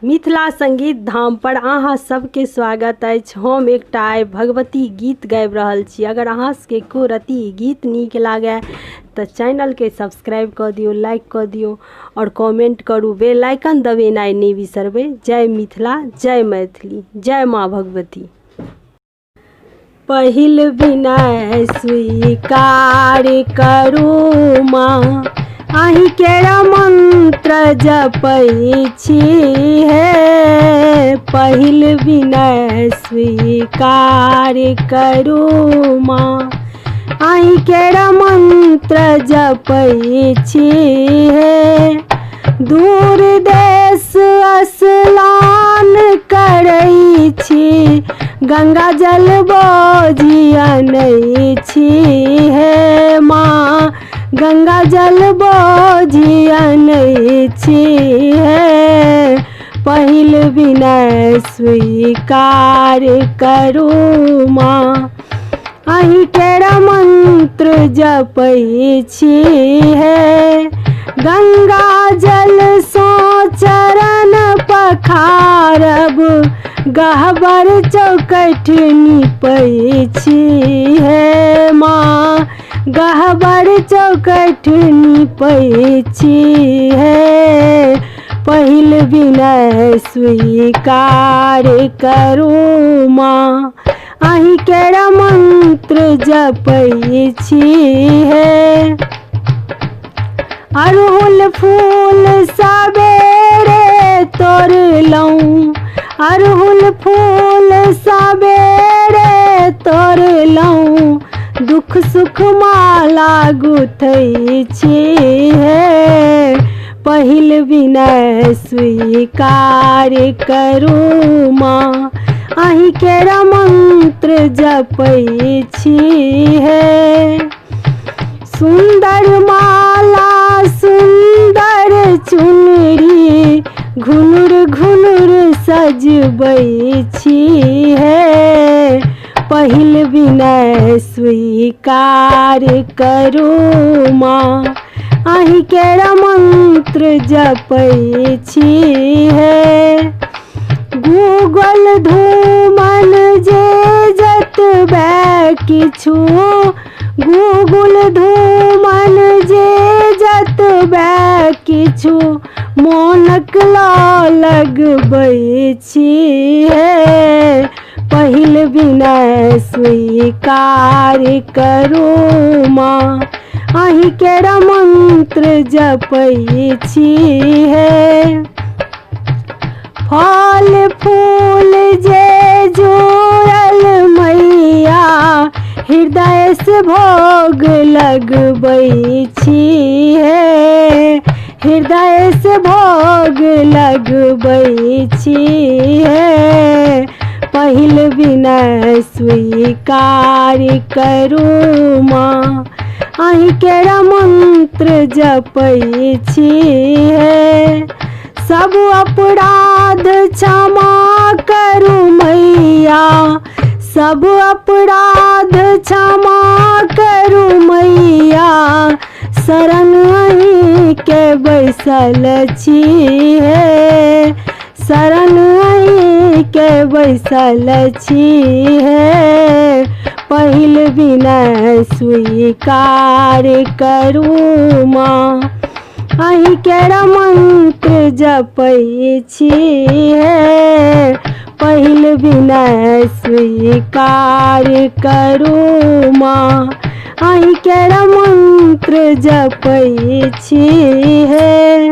मिथिला संगीत धाम पर अहाँ सबके स्वागत अछि। हम एकटा आइ भगवती गीत गाबि रहल छी। अगर अहाँ सबके को रति गीत नीक लागे तो चैनल के सब्सक्राइब कर दियो, लाइक कर दियो और कमेंट करू। बेल आइकन दबेनाइ नहीं बिसरबै। जय मिथिला, जय मैथिली, जय माँ भगवती। पहिल विनय स्वीकार करू माँ, अहि केरा मंत्र जपै छी हे। पहिल विनय स्वीकार करू माँ, अहि केरा मंत्र जपै छी हे। दूर देश स्नान करै छी, गंगा जल बोझि आनै छी हे माँ। गंगा जल बोझि आनै छी हे। पहिल विनय स्वीकार करू माँ, अहि केरा मंत्र जपै छी हे। गंगा जल सो चरण पखारब, गह्वर चौकठ नीपै छी हे माँ। गह्वर चौकठ नीपै छी हे। पहिल विनय स्वीकार करू माँ, अहि केरा मंत्र जपै छी हे। अड़हुल फूल सबेरे तोड़लहुँ, अड़हुल फूल सबेरे तोड़लहुँ, दुख सुख माला गुथै छी हे। पहिल विनय स्वीकार करू माँ, अहि केरा मंत्र जपै छी हे। सुंदर माला सुंदर चुनरी, घुनुर घुनुर सजबै छी हे। पहिल विनय स्वीकार करू माँ, अहि केरा मंत्र जपै छी हे। गूगल धूमन जे जतबे किछु, गूगल धूमन जे जतबे किछु, मोनक लऽ लगबै छी हे। पहिल विनय स्वीकार करू माँ, अहि केरा मंत्र जपै छी हे। फल फूल जे जोड़ल मैया, हृदय से भोग लगबै छी हे। हृदय से भोग लगबै छी हे। पहिल विनय स्वीकार करू माँ, अहि केरा मंत्र जपै छी हे। सब अपराध क्षमा करू मैया, सब अपराध क्षमा करू मैया। शरण अहि के बैसल छी हे। शरण अहि के बैसल छी हे। पहिल विनय स्वीकार करू माँ, अहि केरा मंत्र जपै छी हे। पहिल विनय स्वीकार करू माँ, अहि केरा मंत्र जपै छी हे।